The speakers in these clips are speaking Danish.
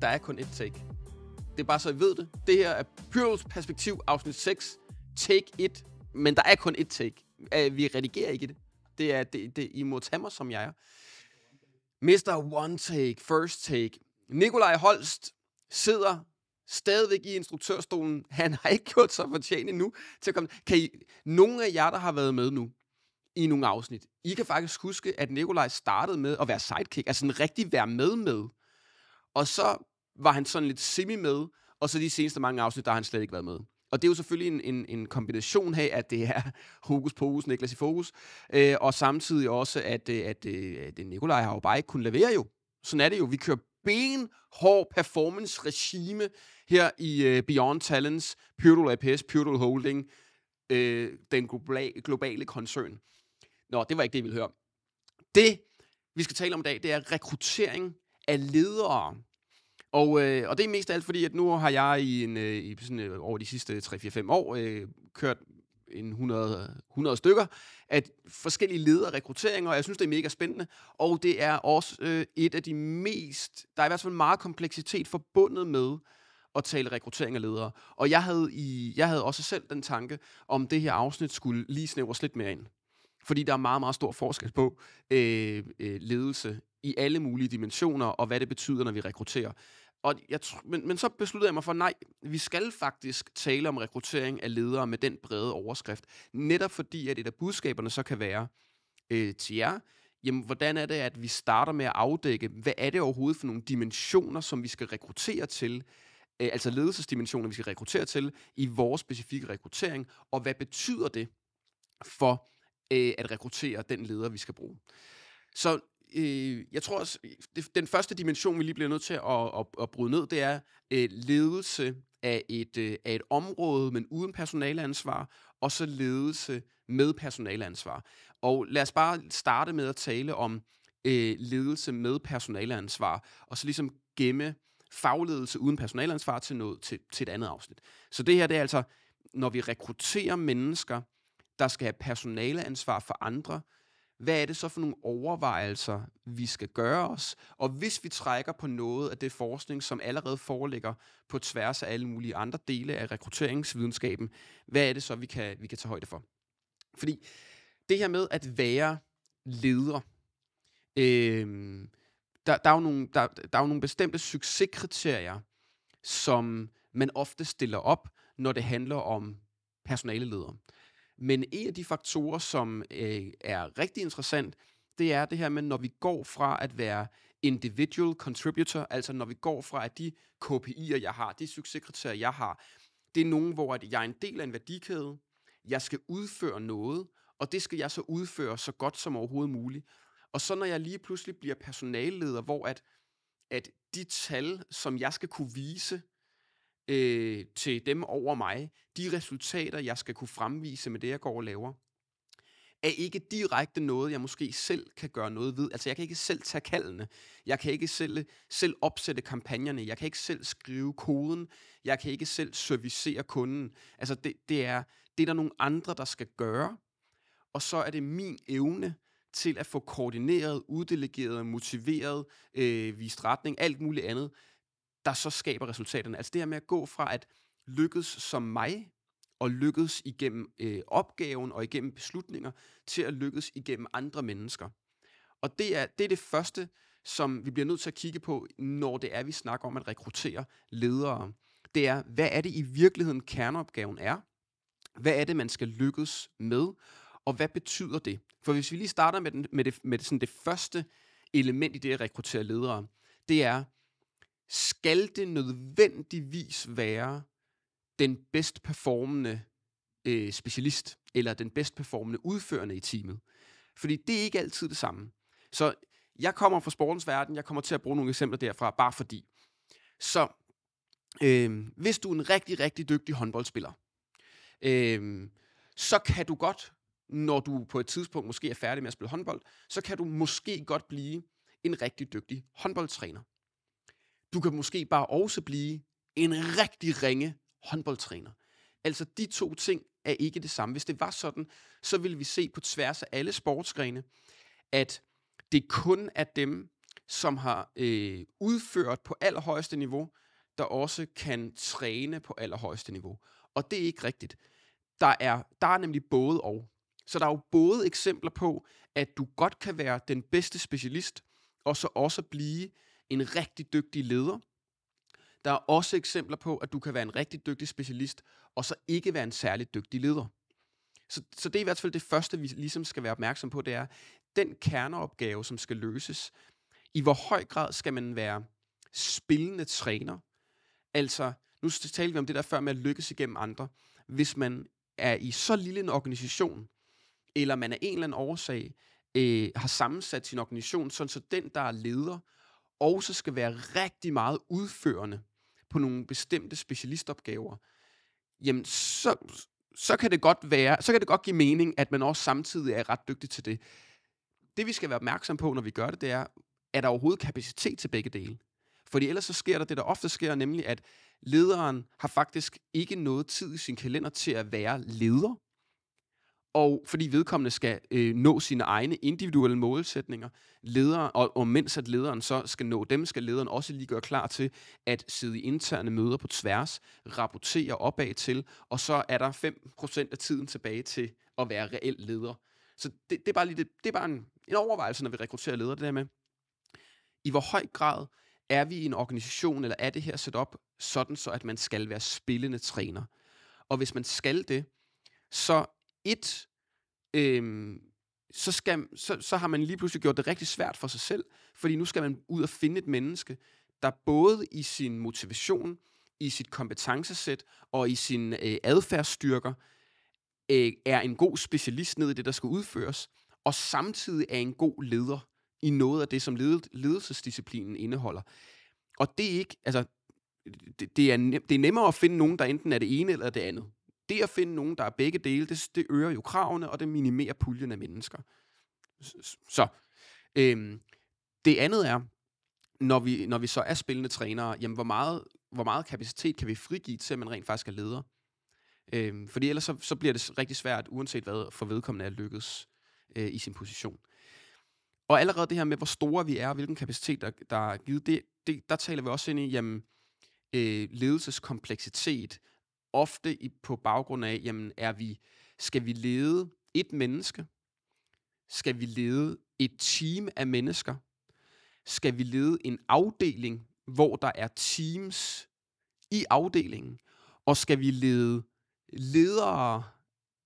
Der er kun et take. Det er bare så, I ved det. Det her er Pyrus Perspektiv, afsnit 6, take 1. Men der er kun et take. Vi redigerer ikke det. Det I må tage mig, som jeg er. Mr. One Take, First Take. Nikolaj Holst sidder stadigvæk i instruktørstolen. Han har ikke gjort sig fortjent endnu til at komme. Nogle af jer, der har været med nu i nogle afsnit, I kan faktisk huske, at Nikolaj startede med at være sidekick, altså en rigtig være med. Og så var han sådan lidt semi med, og så de seneste mange afsnit, der har han slet ikke været med. Og det er jo selvfølgelig en kombination af, at det er hokus pokus, Niklas i fokus, og samtidig også, at Nikolaj har jo bare ikke kunnet levere jo. Sådan er det jo. Vi kører benhård performance-regime her i Beyond Talents, Pyrdal APS, Pyrdal Holding, den globale koncern. Nå, det var ikke det, jeg ville høre. Det, vi skal tale om i dag, det er rekruttering af ledere. Og det er mest af alt fordi, at nu har jeg over de sidste 3-4-5 år kørt 100 stykker af forskellige lederrekrutteringer, og jeg synes, det er mega spændende. Og det er også et af de mest... Der er i hvert fald meget kompleksitet forbundet med at tale rekruttering af ledere. Og jeg havde også selv den tanke, om det her afsnit skulle lige snævres lidt mere ind. Fordi der er meget, meget stor forskel på ledelse i alle mulige dimensioner, og hvad det betyder, når vi rekrutterer. Men så besluttede jeg mig for, nej, vi skal faktisk tale om rekruttering af ledere med den brede overskrift. Netop fordi, at et af budskaberne så kan være til jer, jamen, hvordan er det, at vi starter med at afdække, hvad er det overhovedet for nogle dimensioner, som vi skal rekruttere til, altså ledelsesdimensioner, vi skal rekruttere til i vores specifikke rekruttering, og hvad betyder det for at rekruttere den leder, vi skal bruge. Så jeg tror også, den første dimension, vi lige bliver nødt til at bryde ned, det er ledelse af et område, men uden personaleansvar, og så ledelse med personaleansvar. Og lad os bare starte med at tale om ledelse med personaleansvar, og så ligesom gemme fagledelse uden personaleansvar til et andet afsnit. Så det her, det er altså, når vi rekrutterer mennesker, der skal have personaleansvar for andre, hvad er det så for nogle overvejelser, vi skal gøre os? Og hvis vi trækker på noget af det forskning, som allerede foreligger på tværs af alle mulige andre dele af rekrutteringsvidenskaben, hvad er det så, vi kan tage højde for? Fordi det her med at være leder, der er jo nogle bestemte succeskriterier, som man ofte stiller op, når det handler om personaleledere. Men en af de faktorer, som er rigtig interessant, det er det her med, når vi går fra at være individual contributor, altså når vi går fra, at de KPI'er, jeg har, de succeskriterier, jeg har, det er nogen, hvor at jeg er en del af en værdikæde, jeg skal udføre noget, og det skal jeg så udføre så godt som overhovedet muligt. Og så når jeg lige pludselig bliver personaleleder, hvor at de tal, som jeg skal kunne vise til dem over mig, de resultater, jeg skal kunne fremvise med det, jeg går og laver, er ikke direkte noget, jeg måske selv kan gøre noget ved. Altså, jeg kan ikke selv tage kaldene. Jeg kan ikke selv opsætte kampagnerne. Jeg kan ikke selv skrive koden. Jeg kan ikke selv servicere kunden. Altså, det er der nogle andre, der skal gøre. Og så er det min evne til at få koordineret, uddelegeret, motiveret, vist retning, alt muligt andet, der så skaber resultaterne. Altså det her med at gå fra at lykkes som mig, og lykkes igennem opgaven og igennem beslutninger, til at lykkes igennem andre mennesker. Og det er det første, som vi bliver nødt til at kigge på, når det er, vi snakker om at rekruttere ledere. Det er, hvad er det i virkeligheden kerneopgaven er? Hvad er det, man skal lykkes med? Og hvad betyder det? For hvis vi lige starter med sådan det første element i det at rekruttere ledere, det er, skal det nødvendigvis være den bedst performende specialist, eller den bedst performende udførende i teamet? Fordi det er ikke altid det samme. Så jeg kommer fra sportens verden, jeg kommer til at bruge nogle eksempler derfra, bare fordi. Så hvis du er en rigtig, rigtig dygtig håndboldspiller, så kan du godt, når du på et tidspunkt måske er færdig med at spille håndbold, så kan du måske godt blive en rigtig dygtig håndboldtræner. Du kan måske bare også blive en rigtig ringe håndboldtræner. Altså de to ting er ikke det samme. Hvis det var sådan, så ville vi se på tværs af alle sportsgrene, at det kun er dem, som har udført på allerhøjeste niveau, der også kan træne på allerhøjeste niveau. Og det er ikke rigtigt. Der er nemlig både og. Så der er jo både eksempler på, at du godt kan være den bedste specialist, og så også blive en rigtig dygtig leder. Der er også eksempler på, at du kan være en rigtig dygtig specialist, og så ikke være en særlig dygtig leder. Så det er i hvert fald det første, vi ligesom skal være opmærksom på, det er den kerneopgave, som skal løses. I hvor høj grad skal man være spillende træner? Altså, nu talte vi om det der før med at lykkes igennem andre. Hvis man er i så lille en organisation, eller man af en eller anden årsag har sammensat sin organisation, sådan så den, der er leder, også skal være rigtig meget udførende på nogle bestemte specialistopgaver, jamen så kan det godt give mening, at man også samtidig er ret dygtig til det. Det vi skal være opmærksom på, når vi gør det, det er der overhovedet kapacitet til begge dele? Fordi ellers så sker der ofte sker, nemlig at lederen har faktisk ikke noget tid i sin kalender til at være leder, og fordi vedkommende skal nå sine egne individuelle målsætninger, og mens at lederen så skal nå dem, skal lederen også lige gøre klar til at sidde i interne møder på tværs, rapportere opad til, og så er der 5% af tiden tilbage til at være reel leder. Så det er bare, det er bare en overvejelse, når vi rekrutterer ledere, det der med, i hvor høj grad er vi i en organisation, eller er det her sat op sådan, så at man skal være spillende træner. Og hvis man skal det, så så har man lige pludselig gjort det rigtig svært for sig selv, fordi nu skal man ud og finde et menneske, der både i sin motivation, i sit kompetencesæt og i sine adfærdsstyrker er en god specialist ned i det, der skal udføres, og samtidig er en god leder i noget af det, som ledelsesdisciplinen indeholder. Og det er ikke, altså, det er nemmere at finde nogen, der enten er det ene eller det andet. Det at finde nogen, der er begge dele, det øger jo kravene, og det minimerer puljen af mennesker. Så det andet er, når vi så er spillende trænere, jamen hvor meget kapacitet kan vi frigive til, at man rent faktisk er leder? Fordi ellers så bliver det rigtig svært, uanset hvad, for vedkommende er lykkes i sin position. Og allerede det her med, hvor store vi er, og hvilken kapacitet, der er givet, der taler vi også ind i, jamen, ledelseskompleksitet, ofte på baggrund af, jamen, skal vi lede et menneske? Skal vi lede et team af mennesker? Skal vi lede en afdeling, hvor der er teams i afdelingen? Og skal vi lede ledere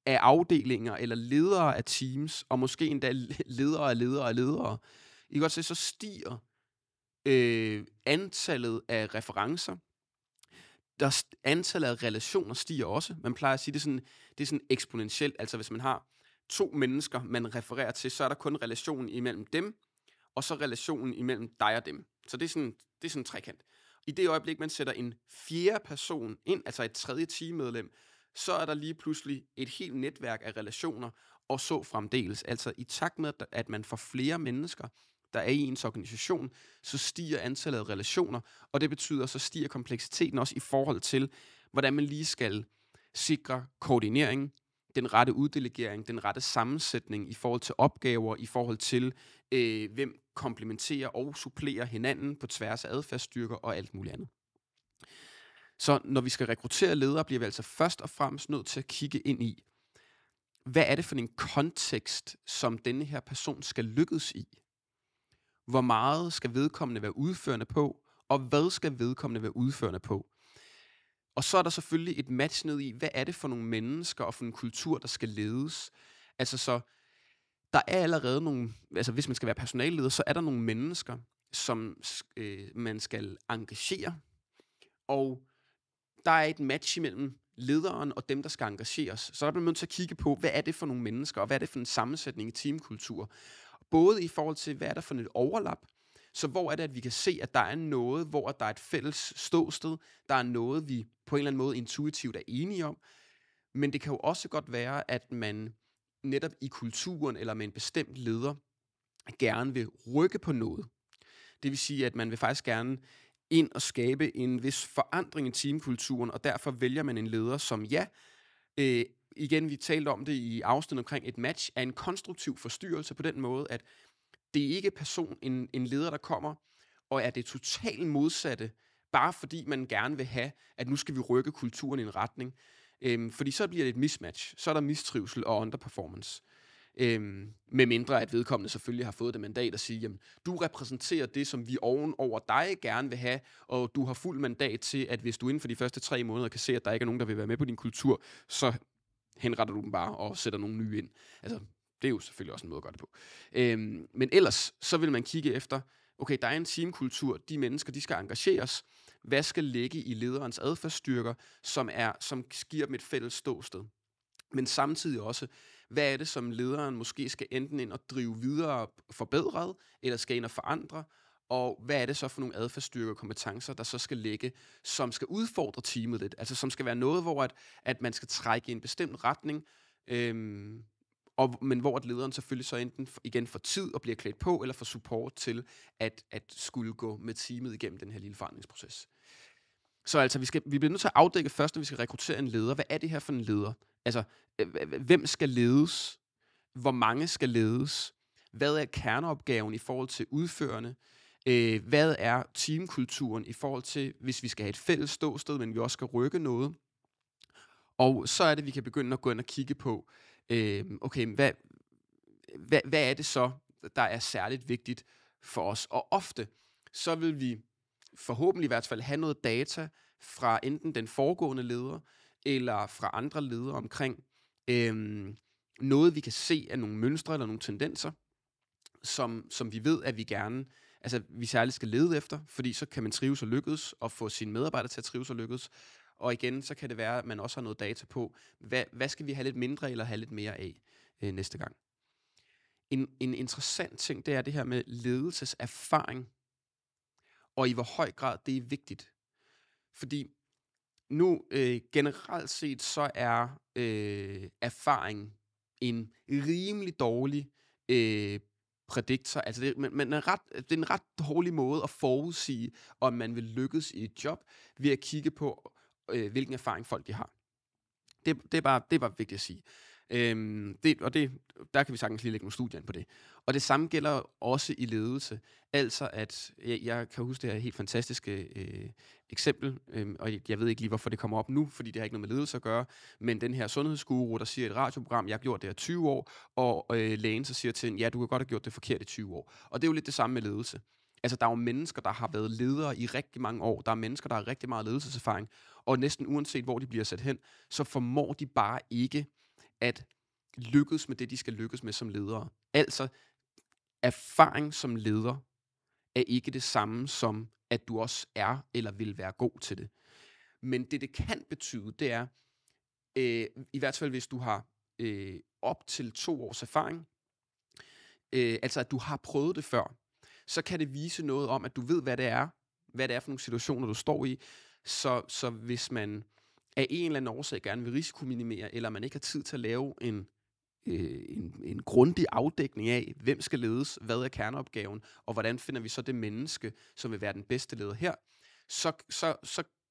af afdelinger, eller ledere af teams, og måske endda ledere af ledere af ledere? I kan godt se, så stiger antallet af referencer. Antallet af relationer stiger også. Man plejer at sige, det er sådan eksponentielt. Altså hvis man har 2 mennesker, man refererer til, så er der kun relationen imellem dem, og så relationen imellem dig og dem. Så det er sådan en trekant. I det øjeblik, man sætter en 4. person ind, altså et 3. teammedlem, så er der lige pludselig et helt netværk af relationer, og så fremdeles. Altså i takt med, at man får flere mennesker, der er i ens organisation, så stiger antallet af relationer, og det betyder, så stiger kompleksiteten også i forhold til, hvordan man lige skal sikre koordinering, den rette uddelegering, den rette sammensætning i forhold til opgaver, i forhold til, hvem komplementerer og supplerer hinanden på tværs af adfærdsstyrker og alt muligt andet. Så når vi skal rekruttere ledere, bliver vi altså først og fremmest nødt til at kigge ind i, hvad er det for en kontekst, som denne her person skal lykkes i? Hvor meget skal vedkommende være udførende på, og hvad skal vedkommende være udførende på? Og så er der selvfølgelig et match ned i, hvad er det for nogle mennesker og for en kultur, der skal ledes? Altså så, der er allerede nogle, altså hvis man skal være personalleder, så er der nogle mennesker, som man skal engagere, og der er et match imellem lederen og dem, der skal engageres. Så der bliver man nødt til at kigge på, hvad er det for nogle mennesker, og hvad er det for en sammensætning i teamkultur? Både i forhold til, hvad er der for et overlap, så hvor er det, at vi kan se, at der er noget, hvor der er et fælles ståsted, der er noget, vi på en eller anden måde intuitivt er enige om, men det kan jo også godt være, at man netop i kulturen eller med en bestemt leder gerne vil rykke på noget. Det vil sige, at man vil faktisk gerne ind og skabe en vis forandring i teamkulturen, og derfor vælger man en leder, som igen, vi talte om det i afsnittet omkring et match, er en konstruktiv forstyrrelse på den måde, at det er ikke en leder, der kommer og er det totalt modsatte, bare fordi man gerne vil have, at nu skal vi rykke kulturen i en retning. Fordi så bliver det et mismatch. Så er der mistrivsel og underperformance. Med mindre at vedkommende selvfølgelig har fået det mandat at sige, jamen, du repræsenterer det, som vi ovenover dig gerne vil have, og du har fuld mandat til, at hvis du inden for de første 3 måneder kan se, at der ikke er nogen, der vil være med på din kultur, så henretter du dem bare og sætter nogle nye ind. Altså, det er jo selvfølgelig også en måde at gøre det på. Men ellers, så vil man kigge efter, okay, der er en teamkultur, de mennesker, de skal engageres. Hvad skal ligge i lederens adfærdsstyrker, som giver dem et fælles ståsted? Men samtidig også, hvad er det, som lederen måske skal enten ind og drive videre forbedret, eller skal ind og forandre, og hvad er det så for nogle adfærdsstyrker og kompetencer, der så skal ligge, som skal udfordre teamet lidt, altså som skal være noget, hvor at man skal trække i en bestemt retning, men hvor at lederen selvfølgelig så enten igen får tid og bliver klædt på, eller får support til at skulle gå med teamet igennem den her lille forandringsproces. Så altså, vi bliver nødt til at afdække først, når vi skal rekruttere en leder. Hvad er det her for en leder? Altså, hvem skal ledes? Hvor mange skal ledes? Hvad er kerneopgaven i forhold til udførende? Hvad er teamkulturen i forhold til, hvis vi skal have et fælles ståsted, men vi også skal rykke noget? Og så er det, vi kan begynde at gå ind og kigge på, okay, hvad er det så, der er særligt vigtigt for os? Og ofte, så vil vi forhåbentlig i hvert fald have noget data fra enten den foregående leder, eller fra andre ledere omkring noget, vi kan se af nogle mønstre eller nogle tendenser, som vi ved, at vi særligt skal lede efter, fordi så kan man trives og lykkes, og få sine medarbejdere til at trives og lykkes. Og igen, så kan det være, at man også har noget data på, hvad skal vi have lidt mindre eller have lidt mere af næste gang. En interessant ting, det er det her med ledelseserfaring, og i hvor høj grad det er vigtigt. Fordi nu generelt set, så er erfaring en rimelig dårlig prædiktor. Altså det er en ret dårlig måde at forudsige, om man vil lykkes i et job, ved at kigge på, hvilken erfaring folk de har. Det er bare vigtigt at sige. Der kan vi sagtens lige lægge nogle studier ind på det. Og det samme gælder også i ledelse. Altså at, jeg kan huske det her helt fantastiske eksempel, og jeg ved ikke lige, hvorfor det kommer op nu, fordi det har ikke noget med ledelse at gøre, men den her sundhedsguru, der siger i et radioprogram, jeg har gjort det her 20 år, og lægen så siger til hende, ja, du kan godt have gjort det forkert i 20 år. Og det er jo lidt det samme med ledelse. Altså, der er jo mennesker, der har været ledere i rigtig mange år. Der er mennesker, der har rigtig meget ledelseserfaring, og næsten uanset, hvor de bliver sat hen, så formår de bare ikke at lykkes med det, de skal lykkes med som ledere. Altså, erfaring som leder er ikke det samme som, at du også er eller vil være god til det. Men det kan betyde, det er, i hvert fald hvis du har op til 2 års erfaring, altså at du har prøvet det før, så kan det vise noget om, at du ved, hvad det er for nogle situationer, du står i. Så hvis man af en eller anden årsag gerne vil risikominimere, eller man ikke har tid til at lave en grundig afdækning af, hvem skal ledes, hvad er kerneopgaven, og hvordan finder vi så det menneske, som vil være den bedste leder her,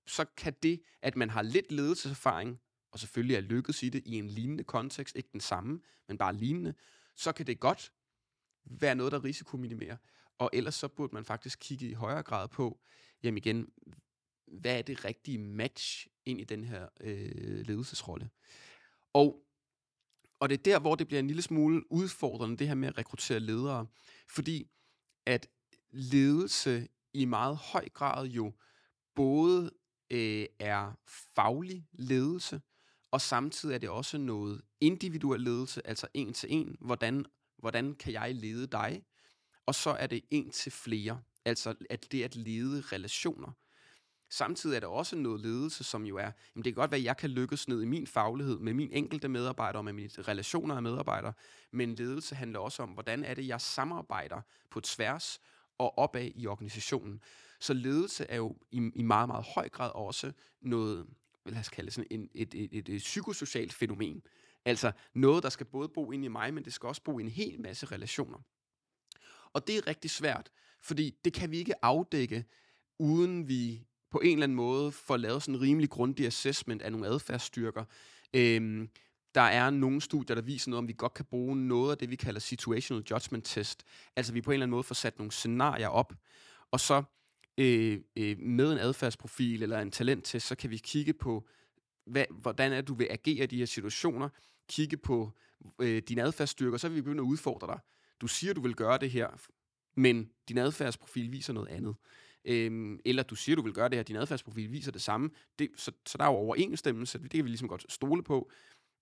så kan det, at man har lidt ledelseserfaring, og selvfølgelig er lykkedes i det i en lignende kontekst, ikke den samme, men bare lignende, så kan det godt være noget, der risikominimerer. Og ellers så burde man faktisk kigge i højere grad på, jamen igen, hvad er det rigtige match ind i den her ledelsesrolle. Og det er der, hvor det bliver en lille smule udfordrende, det her med at rekruttere ledere. Fordi at ledelse i meget høj grad jo både er faglig ledelse, og samtidig er det også noget individuel ledelse, altså en til en. Hvordan kan jeg lede dig? Og så er det en til flere, altså at det at lede relationer. Samtidig er der også noget ledelse, som jo er, jamen det kan godt være, at jeg kan lykkes ned i min faglighed, med min enkelte medarbejder og med mine relationer af medarbejdere, men ledelse handler også om, hvordan er det, jeg samarbejder på tværs og opad i organisationen. Så ledelse er jo i meget, meget høj grad også noget, lad os kalde sådan et psykosocialt fænomen. Altså noget, der skal både bo inde i mig, men det skal også bo i en hel masse relationer. Og det er rigtig svært, fordi det kan vi ikke afdække, uden vi på en eller anden måde får lavet sådan en rimelig grundig assessment af nogle adfærdsstyrker. Der er nogle studier, der viser noget om, vi godt kan bruge noget af det, vi kalder situational judgment test. Altså vi på en eller anden måde får sat nogle scenarier op, og så med en adfærdsprofil eller en talenttest, så kan vi kigge på, hvordan er du vil agere i de her situationer, kigge på dine adfærdsstyrker, så vil vi begynde at udfordre dig. Du siger, du vil gøre det her, men din adfærdsprofil viser noget andet. Eller du siger, du vil gøre det her, din adfærdsprofil viser det samme. Så der er jo overensstemmelse, det kan vi ligesom godt stole på.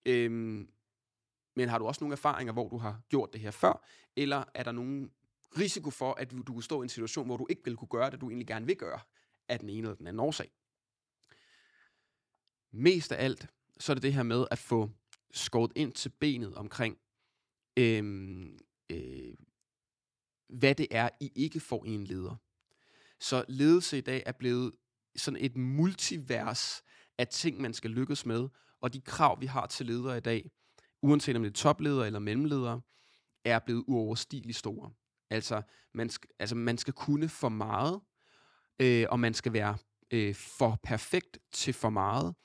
Men har du også nogle erfaringer, hvor du har gjort det her før, eller er der nogen risiko for, at du kunne stå i en situation, hvor du ikke vil kunne gøre det, du egentlig gerne vil gøre, af den ene eller den anden årsag? Mest af alt, så er det her med at få skåret ind til benet omkring, hvad det er, I ikke får i en leder. Så ledelse i dag er blevet sådan et multivers af ting, man skal lykkes med, og de krav, vi har til ledere i dag, uanset om det er topledere eller mellemledere, er blevet uoverstigeligt store. Altså man skal kunne for meget, og man skal være for perfekt til for meget,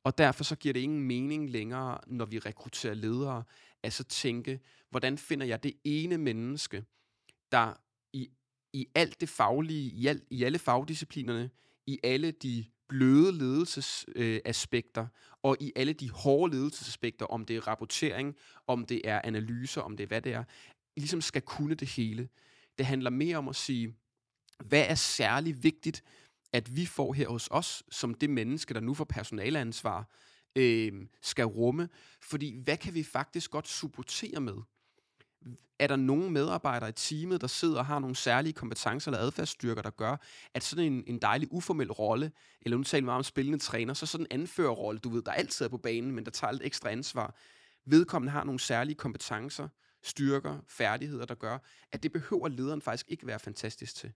og derfor så giver det ingen mening længere, når vi rekrutterer ledere, at så tænke, hvordan finder jeg det ene menneske, der i alt det faglige, i alle fagdisciplinerne, i alle de bløde ledelsesaspekter, og i alle de hårde ledelsesaspekter, om det er rapportering, om det er analyser, om det er hvad det er, ligesom skal kunne det hele. Det handler mere om at sige, hvad er særlig vigtigt, at vi får her hos os, som det menneske, der nu får personaleansvar, skal rumme. Fordi hvad kan vi faktisk godt supportere med? Er der nogle medarbejdere i teamet, der sidder og har nogle særlige kompetencer eller adfærdsstyrker, der gør, at sådan en dejlig uformel rolle, eller nu taler vi meget om spillende træner, så sådan en anførerrolle, du ved, der altid er på banen, men der tager lidt ekstra ansvar. Vedkommende har nogle særlige kompetencer, styrker, færdigheder, der gør, at det behøver lederen faktisk ikke være fantastisk til.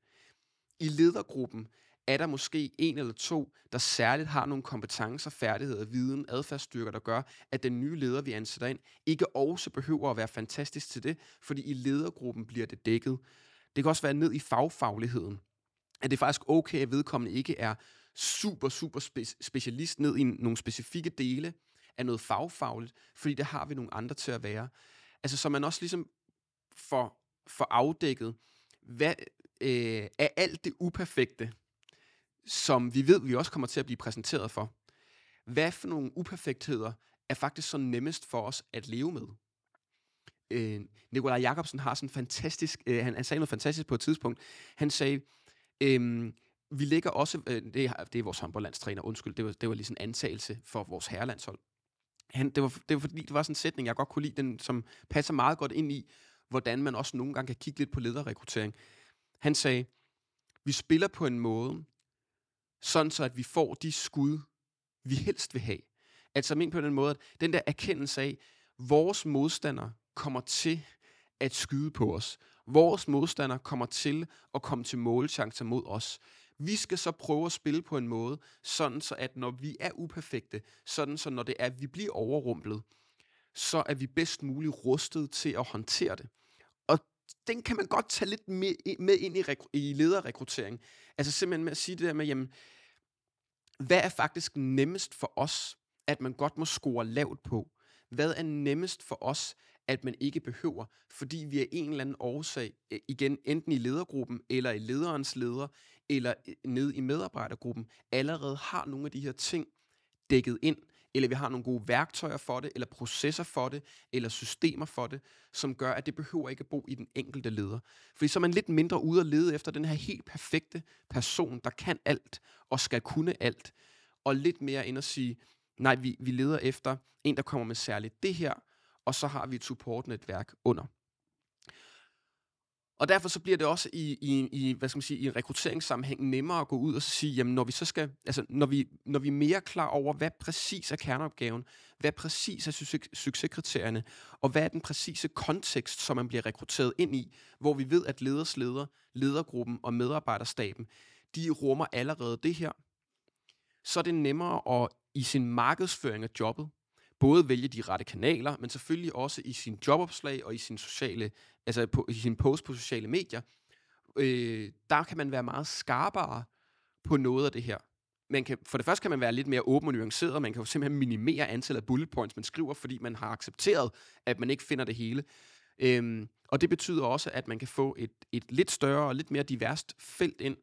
I ledergruppen er der måske en eller to, der særligt har nogle kompetencer, færdigheder, viden, adfærdsstyrker, der gør, at den nye leder, vi ansætter ind, ikke også behøver at være fantastisk til det, fordi i ledergruppen bliver det dækket. Det kan også være ned i fagfagligheden, at det er faktisk okay, at vedkommende ikke er super specialist ned i nogle specifikke dele af noget fagfagligt, fordi det har vi nogle andre til at være. Altså så man også ligesom får afdækket, hvad er alt det uperfekte, som vi ved, vi også kommer til at blive præsenteret for. Hvad for nogle uperfektheder er faktisk så nemmest for os at leve med? Nikolaj Jakobsen har sådan fantastisk, han sagde noget fantastisk på et tidspunkt. Han sagde, vi ligger også, det er vores håndboldlandstræner, undskyld, det var lige sådan en antagelse for vores herrelandshold. Det var fordi, det var sådan en sætning, jeg godt kunne lide, den, som passer meget godt ind i, hvordan man også nogle gange kan kigge lidt på lederrekruttering. Han sagde, vi spiller på en måde, sådan så at vi får de skud, vi helst vil have. Altså men på den måde, at den der erkendelse af, vores modstander kommer til at skyde på os. Vores modstander kommer til at komme til målchancer mod os. Vi skal så prøve at spille på en måde, sådan så at når vi er uperfekte, sådan så når det er, at vi bliver overrumplet, så er vi bedst muligt rustet til at håndtere det. Og den kan man godt tage lidt med ind i lederrekruttering. Altså simpelthen med at sige det der med, jamen, hvad er faktisk nemmest for os, at man godt må score lavt på? Hvad er nemmest for os, at man ikke behøver, fordi vi af en eller anden årsag, igen enten i ledergruppen, eller i lederens leder, eller nede i medarbejdergruppen, allerede har nogle af de her ting dækket ind, eller vi har nogle gode værktøjer for det, eller processer for det, eller systemer for det, som gør, at det behøver ikke at bo i den enkelte leder. Fordi så er man lidt mindre ude at lede efter den her helt perfekte person, der kan alt, og skal kunne alt, og lidt mere ind at sige, nej, vi leder efter en, der kommer med særligt det her, og så har vi et supportnetværk under. Og derfor så bliver det også i hvad skal man sige, i en rekrutteringssammenhæng nemmere at gå ud og sige, jamen når vi så skal, altså når vi er mere klar over, hvad præcis er kerneopgaven, hvad præcis er succeskriterierne, og hvad er den præcise kontekst, som man bliver rekrutteret ind i, hvor vi ved, at ledergruppen og medarbejderstaben, de rummer allerede det her, så er det nemmere at i sin markedsføring af jobbet, både vælge de rette kanaler, men selvfølgelig også i sin jobopslag og i sin sociale, altså i sin post på sociale medier. Der kan man være meget skarpere på noget af det her. for det første kan man være lidt mere åben og nuanceret, og man kan jo simpelthen minimere antallet af bullet points, man skriver, fordi man har accepteret, at man ikke finder det hele. Og det betyder også, at man kan få et lidt større og lidt mere diverst felt ind,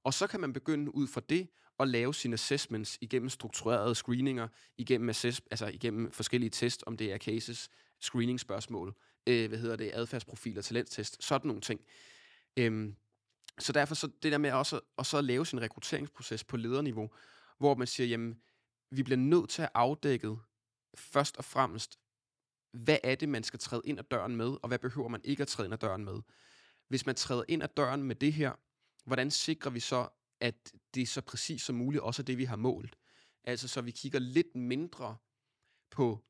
og så kan man begynde ud fra det at lave sine assessments igennem strukturerede screeninger, igennem forskellige test, om det er cases, screening-spørgsmål, adfærdsprofiler, talenttest, sådan nogle ting. Så derfor så det der med også at så lave sin rekrutteringsproces på lederniveau, hvor man siger, jamen, vi bliver nødt til at afdække først og fremmest, hvad er det, man skal træde ind ad døren med, og hvad behøver man ikke at træde ind ad døren med. Hvis man træder ind ad døren med det her, hvordan sikrer vi så, at det er så præcis som muligt også er det, vi har målt? Altså, så vi kigger lidt mindre på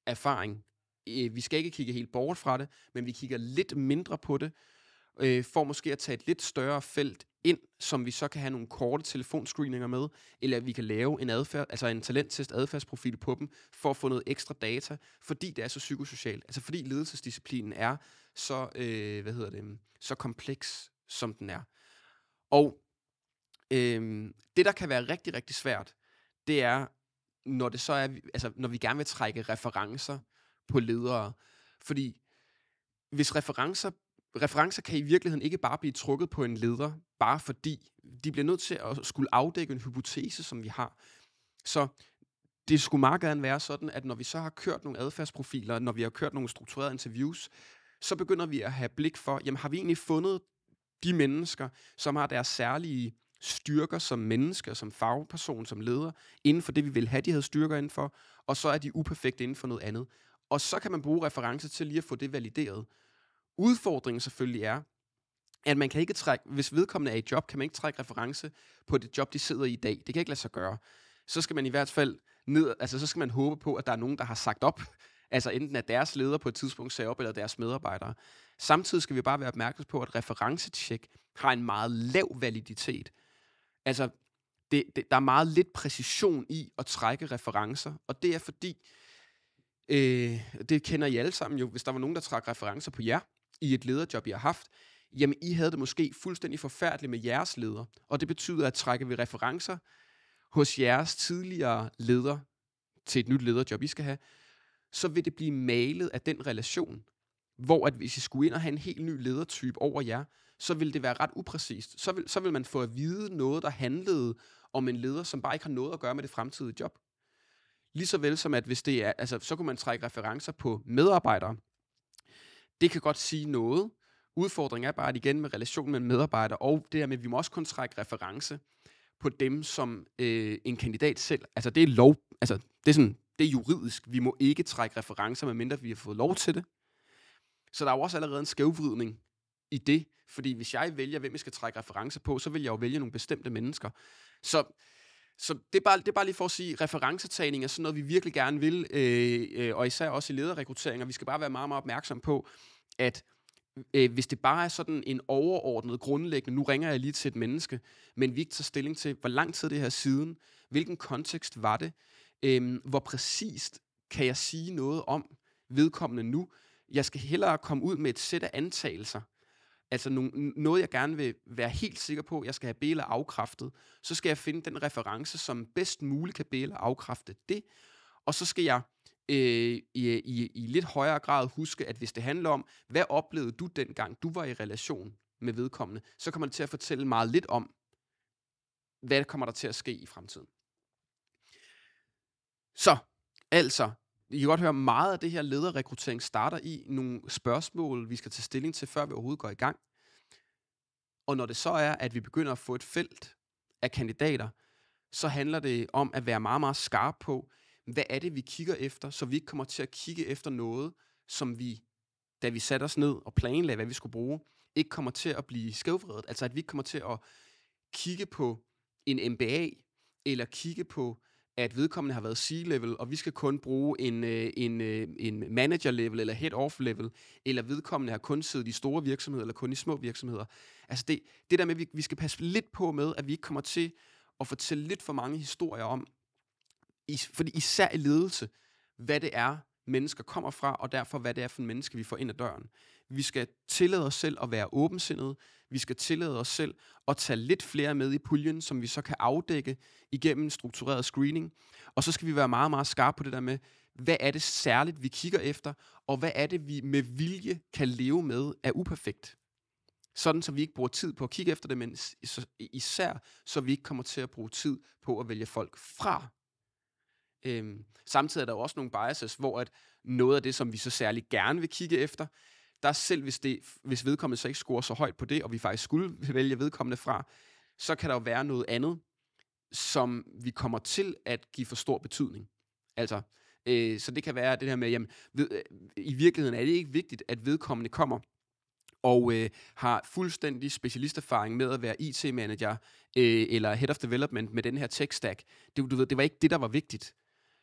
erfaring. Vi skal ikke kigge helt bort fra det, men vi kigger lidt mindre på det, for måske at tage et lidt større felt ind, som vi så kan have nogle korte telefonscreeninger med, eller vi kan lave en talenttest adfærdsprofil på dem, for at få noget ekstra data, fordi det er så psykosocialt. Altså fordi ledelsesdisciplinen er så, så kompleks, som den er. Og det, der kan være rigtig, rigtig svært, det er, når det så er, når vi gerne vil trække referencer på ledere. Fordi hvis referencer kan i virkeligheden ikke bare blive trukket på en leder, bare fordi de bliver nødt til at skulle afdække en hypotese, som vi har. Så det skulle meget gerne være sådan, at når vi så har kørt nogle adfærdsprofiler, når vi har kørt nogle strukturerede interviews, så begynder vi at have blik for, jamen har vi egentlig fundet de mennesker, som har deres særlige styrker som mennesker, som fagperson, som leder, inden for det, vi vil have, de havde styrker inden for, og så er de uperfekte inden for noget andet. Og så kan man bruge referencer til lige at få det valideret. Udfordringen selvfølgelig er, at man kan ikke trække, hvis vedkommende er i job, kan man ikke trække reference på det job, de sidder i dag. Det kan ikke lade sig gøre. Så skal man i hvert fald så skal man håbe på, at der er nogen, der har sagt op, altså enten at deres leder på et tidspunkt sagde op, eller deres medarbejdere. Samtidig skal vi bare være opmærksom på, at referencetjek har en meget lav validitet. Altså, der er meget lidt præcision i at trække referencer, og det er fordi, det kender I alle sammen jo, hvis der var nogen, der trak referencer på jer, i et lederjob, I har haft, jamen I havde det måske fuldstændig forfærdeligt med jeres leder. Og det betyder, at trækker vi referencer hos jeres tidligere leder til et nyt lederjob, I skal have, så vil det blive malet af den relation. Hvor at hvis I skulle ind og have en helt ny ledertype over jer, så vil det være ret upræcist. Så vil man få at vide noget, der handlede om en leder, som bare ikke har noget at gøre med det fremtidige job. Lige så vel som at hvis det er, så kunne man trække referencer på medarbejdere. Det kan godt sige noget. Udfordringen er bare, at igen med relationen mellem medarbejdere, og det der med, at vi må også kun trække reference på dem, som en kandidat selv, altså det er lov, altså det er juridisk, vi må ikke trække referencer, medmindre vi har fået lov til det. Så der er jo også allerede en skævvridning i det, fordi hvis jeg vælger, hvem jeg skal trække referencer på, så vil jeg jo vælge nogle bestemte mennesker. Så det er bare lige for at sige, referencetagning er sådan noget, vi virkelig gerne vil, og især også i lederrekruttering, og vi skal bare være meget, meget opmærksom på, at hvis det bare er sådan en overordnet grundlæggende, nu ringer jeg lige til et menneske, men vi ikke tager stilling til, hvor lang tid det her siden, hvilken kontekst var det, hvor præcist kan jeg sige noget om vedkommende nu. Jeg skal hellere komme ud med et sæt af antagelser, altså noget jeg gerne vil være helt sikker på, jeg skal have bede afkræftet, så skal jeg finde den reference, som bedst muligt kan bede afkræfte det, og så skal jeg i lidt højere grad huske, at hvis det handler om, hvad oplevede du dengang, du var i relation med vedkommende, så kommer det til at fortælle meget lidt om, hvad kommer der til at ske i fremtiden. Så, altså, I kan godt høre, meget af det her lederrekruttering starter i nogle spørgsmål, vi skal tage stilling til, før vi overhovedet går i gang. Og når det så er, at vi begynder at få et felt af kandidater, så handler det om at være meget, meget skarp på, hvad er det, vi kigger efter, så vi ikke kommer til at kigge efter noget, som vi, da vi satte os ned og planlagde, hvad vi skulle bruge, ikke kommer til at blive skævvredet. Altså at vi ikke kommer til at kigge på en MBA, eller kigge på, at vedkommende har været C-level, og vi skal kun bruge en manager-level, eller head-off-level, eller vedkommende har kun siddet i store virksomheder, eller kun i små virksomheder. Altså det der med, at vi skal passe lidt på med, at vi ikke kommer til at fortælle lidt for mange historier om, fordi især i ledelse, hvad det er, mennesker kommer fra, og derfor hvad det er for en menneske, vi får ind ad døren. Vi skal tillade os selv at være åbensindede. Vi skal tillade os selv at tage lidt flere med i puljen, som vi så kan afdække igennem struktureret screening. Og så skal vi være meget, meget skarpe på det der med, hvad er det særligt, vi kigger efter, og hvad er det, vi med vilje kan leve med af uperfekt. Sådan, så vi ikke bruger tid på at kigge efter det, men især, så vi ikke kommer til at bruge tid på at vælge folk fra. Samtidig er der jo også nogle biases, hvor at noget af det, som vi så særligt gerne vil kigge efter, der selv hvis vedkommende så ikke scorer så højt på det, og vi faktisk skulle vælge vedkommende fra, så kan der jo være noget andet, som vi kommer til at give for stor betydning. Altså, så det kan være det her med, jamen, i virkeligheden er det ikke vigtigt, at vedkommende kommer og har fuldstændig specialisterfaring med at være IT-manager eller head of development med den her tech-stack. Det var ikke det, der var vigtigt.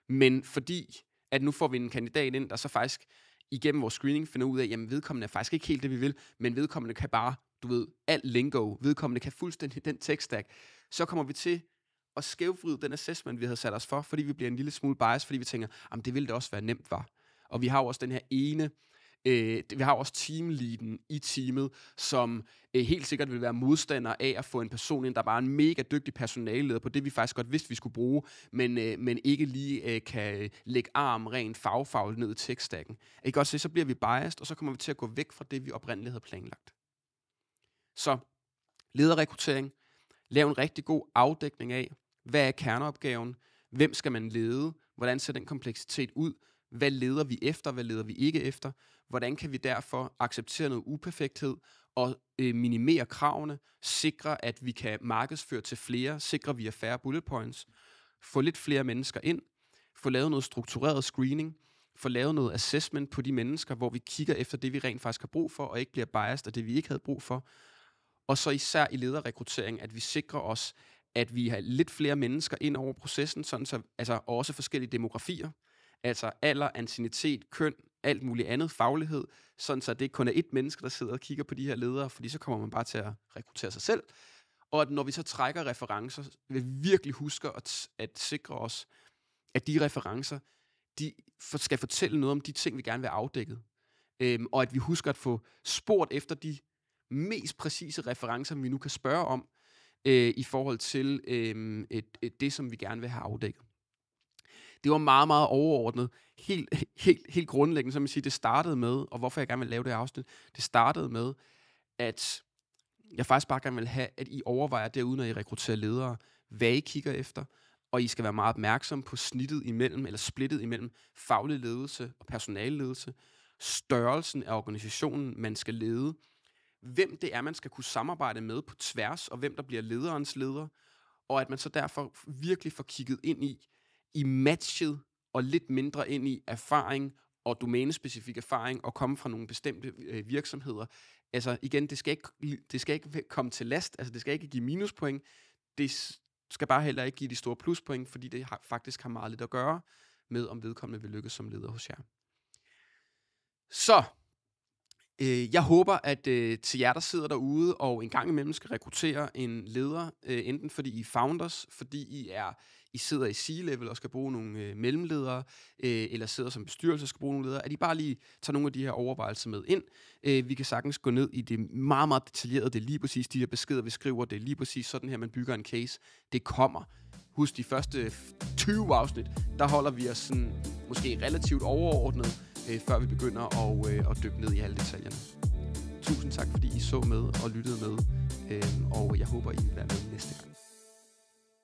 Men fordi, at nu får vi en kandidat ind, der så faktisk igennem vores screening finder ud af, jamen vedkommende er faktisk ikke helt det, vi vil, men vedkommende kan bare, alt lingo, vedkommende kan fuldstændig den tech-stack, så kommer vi til at skævvride den assessment, vi havde sat os for, fordi vi bliver en lille smule bias, fordi vi tænker, jamen det ville da også være nemt, var. Og vi har jo også den her vi har også teamleaden i teamet, som helt sikkert vil være modstander af at få en person ind, der bare er en mega dygtig personaleleder på det, vi faktisk godt vidste, vi skulle bruge, men ikke lige kan lægge arm rent fagfagligt ned i tech-stacken. Ikke også, så bliver vi biased, og så kommer vi til at gå væk fra det, vi oprindeligt havde planlagt. Så lederrekruttering. Lav en rigtig god afdækning af, hvad er kerneopgaven, hvem skal man lede, hvordan ser den kompleksitet ud, hvad leder vi efter, hvad leder vi ikke efter, hvordan kan vi derfor acceptere noget uperfekthed og minimere kravene, sikre, at vi kan markedsføre til flere, sikre via færre bullet points, få lidt flere mennesker ind, få lavet noget struktureret screening, få lavet noget assessment på de mennesker, hvor vi kigger efter det, vi rent faktisk har brug for, og ikke bliver biased af det, vi ikke havde brug for. Og så især i lederrekruttering, at vi sikrer os, at vi har lidt flere mennesker ind over processen, sådan så, altså også forskellige demografier, altså alder, anciennitet, køn, alt muligt andet, faglighed, sådan så det ikke kun er ét menneske, der sidder og kigger på de her ledere, fordi så kommer man bare til at rekruttere sig selv. Og at når vi så trækker referencer, vil vi virkelig huske at sikre os, at de referencer, de skal fortælle noget om de ting, vi gerne vil have afdækket. Og at vi husker at få spurgt efter de mest præcise referencer, vi nu kan spørge om, i forhold til det, som vi gerne vil have afdækket. Det var meget, meget overordnet. Helt grundlæggende, som jeg siger, det startede med, og hvorfor jeg gerne vil lave det afsnit, det startede med, at jeg faktisk bare gerne vil have, at I overvejer derude, når I rekrutterer ledere, hvad I kigger efter, og I skal være meget opmærksom på snittet imellem, eller splittet imellem faglig ledelse og personalledelse, størrelsen af organisationen, man skal lede, hvem det er, man skal kunne samarbejde med på tværs, og hvem der bliver lederens leder, og at man så derfor virkelig får kigget ind i matchet, og lidt mindre ind i erfaring og domænespecifik erfaring, og komme fra nogle bestemte virksomheder. Altså igen, det skal ikke komme til last, altså det skal ikke give minuspoint, det skal bare heller ikke give de store pluspoint, fordi det faktisk har meget lidt at gøre med, om vedkommende vil lykkes som leder hos jer. Så jeg håber, at til jer, der sidder derude og en gang imellem skal rekruttere en leder, enten fordi I er founders, fordi I sidder i C-level og skal bruge nogle mellemledere, eller sidder som bestyrelse og skal bruge nogle ledere, at I bare lige tager nogle af de her overvejelser med ind. Vi kan sagtens gå ned i det meget, meget detaljerede, det er lige præcis de her beskeder, vi skriver, det er lige præcis sådan her, man bygger en case. Det kommer. Husk de første 20 afsnit, der holder vi os sådan, måske relativt overordnet, før vi begynder at dykke ned i alle detaljerne. Tusind tak, fordi I så med og lyttede med, og jeg håber, I vil være med næste gang.